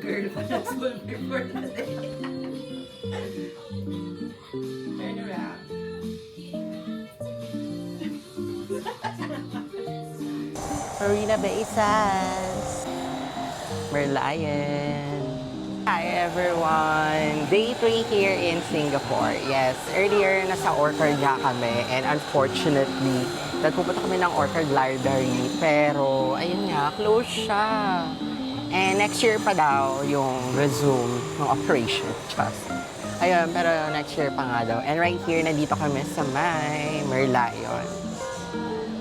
girl pa na school before the day. Turn around. Marina Bay Sands. Merlion. Hi everyone! Day 3 here in Singapore. Yes, earlier nasa Orchard nga kami and unfortunately, nagpupunta kami ng Orchard Library pero ayun nga, close siya. And next year pa daw yung resume ng operation. Just. Ayun, pero next year pa nga daw. And right here, nandito kami sa may Merlion.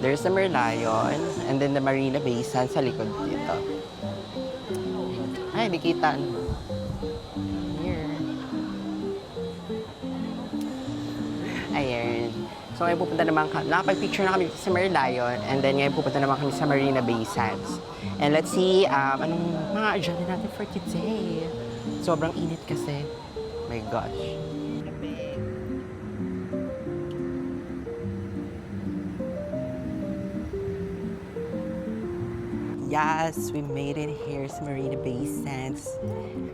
There's the Merlion and then the Marina Bay Sands sa likod dito. Ay, di kita. Ayan. So ngayon pupunta naman kami, nakapag-picture na kami sa Merlion and then ngayon pupunta naman kami sa Marina Bay Sands. And let's see, anong mga agenda natin for today. Sobrang init kasi. My gosh. Yes, we made it here sa Marina Bay Sands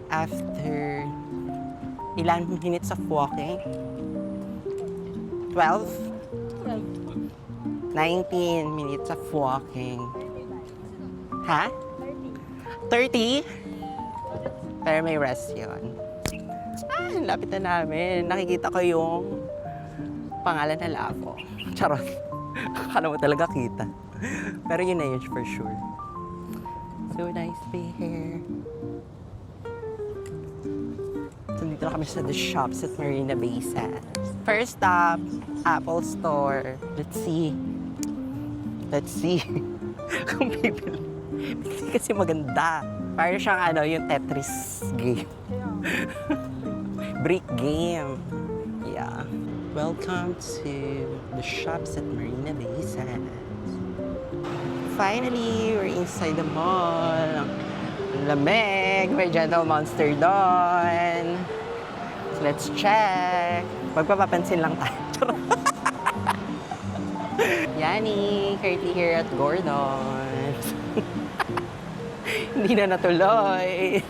after ilan minutes of walking? 12? 19 minutes of walking. Ha? 30? Pero may rest yun. Ah, lapit na namin. Nakikita ko yung pangalan na Lavo. Charot. Akala mo talaga kita. Pero yun na yun for sure. So nice to be here. So dito na kami sa The Shops at Marina Bay Sands. First stop, Apple Store. Let's see. Let's see. Kung bibili. Bibili kasi maganda. Parang siyang yung Tetris game. Brick game. Yeah. Welcome to The Shops at Marina Bay Sands. Finally, we're inside the mall. Lamig. May Gentle Monster doon. So let's check. Magpapapansin lang tayo. Yani, currently here at Gordon's. Hindi na natuloy.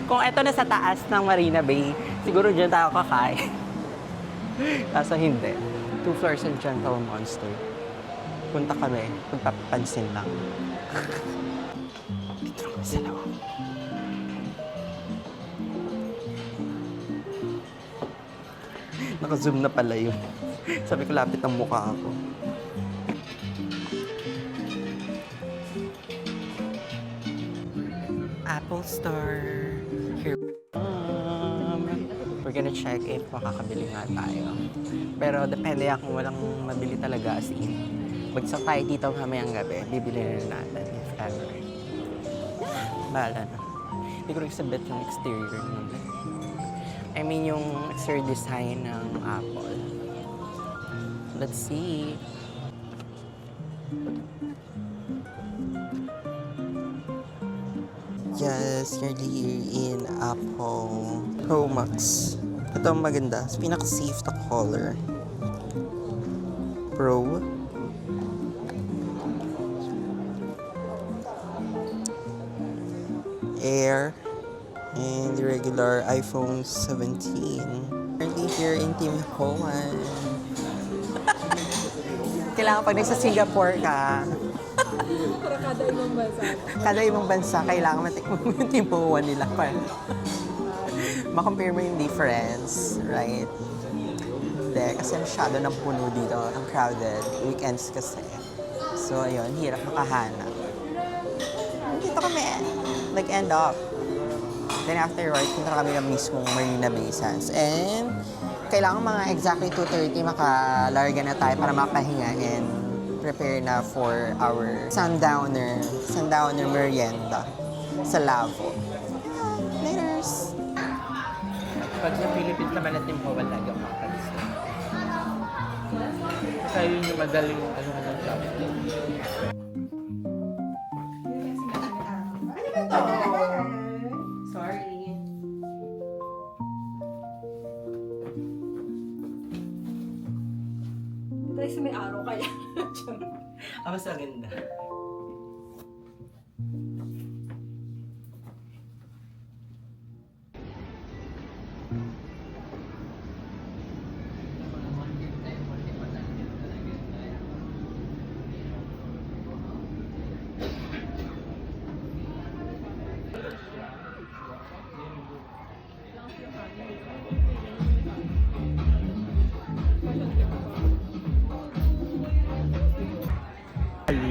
Kung eto na sa taas ng Marina Bay, siguro dyan tayo kakain. Kaso hindi. 2 floors and Gentle Monster. Punta kami, magpapapansin lang. Dito naman sa loob. Naka-zoom na pala yun. Sabi ko, lapit ang mukha ako. Apple Store. Here. We're gonna check if makakabili nga tayo. Pero depende kung walang mabili talaga as in. Bagsak tayo dito mamayang gabi, bibili na natin if ever. Bahala na. Hindi ko rin sabit yung exterior nun. I mean yung exterior design ng Apple. Let's see. Yes, you're here in Apple Pro Max. Ito ang maganda. Pinaka-safe na color. Pro. Air. And the regular iPhone 17. Currently here in Tim Ho Wan. Kailangan pag nasa Singapore ka, para kada ibang bansa. Kada ibang bansa, kailangan matikman mo yung Tim Ho Wan nila para makompare mo yung difference, right? Hindi, kasi masyado ng puno dito, ang crowded, weekends kasi. So, ayun, hirap makahanap. Dito kami, end up. Then afterwards, punta kami ng mismong Marina Bay Sands. And kailangan mga exactly 2:30 makalarga na tayo para makahinga and prepare na for our sundowner merienda sa Lavo. Laters! Pag sa Philippines naman natin po, wala yung makalis. Kaya yun yung madaling ng shopping. Sorry. Dahil sa may araw kaya. Mas maganda.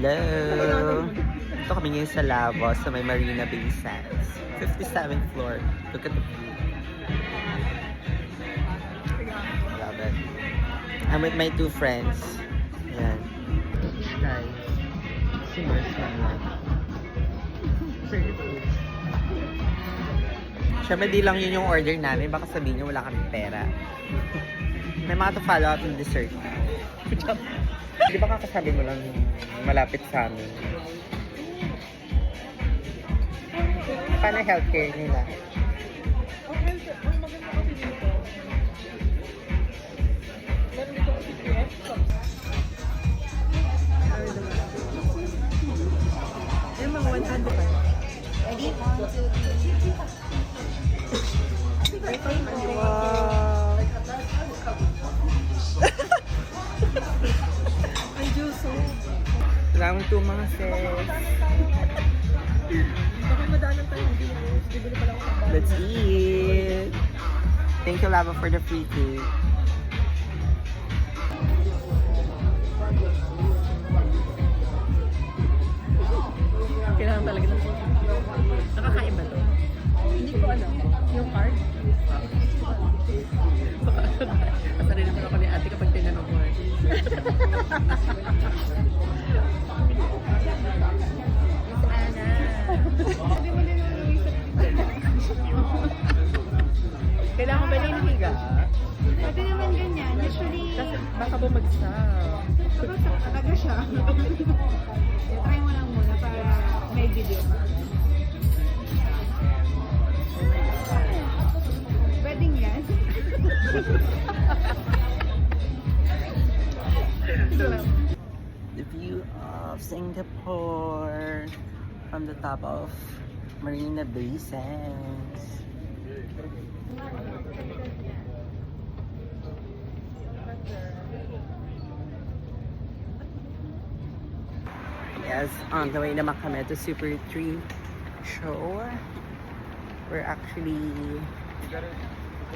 Hello! Ito kami ngayon sa Lavo, sa may Marina Bay Sands. 57th floor. Look at the view. Love it. I'm with my two friends. Ayan. Guys, si Mars naman. Siyempre, di lang yun yung order namin. Baka sabihin nyo wala kaming pera. May mga to follow up yung dessert. Di ba kakasabi mo lang malapit sa amin? Paano healthcare nila? Ang maganda kasi dito. Meron dito kasi CPF. Yung mga 100 pa. Ready? 1, 2, 3. Wow! Ang juice, oh. Salamat to mga sis. Baka madalang tayo hindi. Bibili pala ako ng bago. Let's eat! Thank you, Lava, for the free cake. Kailangan talaga ng nakakain ba to? Hindi ko alam. Yung card? Masari naman ako ni ate kapag tinanong ko. Sabi mo din naman yung kailangan ba nilihiga? Pwede naman ganyan. Usually, Kasi baka bumagsak. talaga siya. Try mo lang muna para may video pa. Pwedeng yan. The view of Singapore from the top of Marina Bay Sands. Yes, on the way naman kami to Super 3 show. We're actually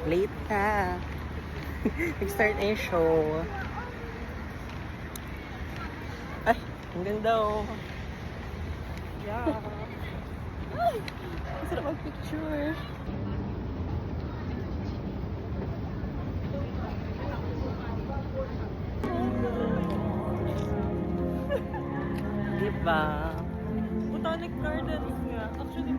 late na. Nag-start na yung show. Ay, ang ganda oh. Yeah. Ay, ang sarap mag-picture. Diba? Botanic Gardens nga. Actually,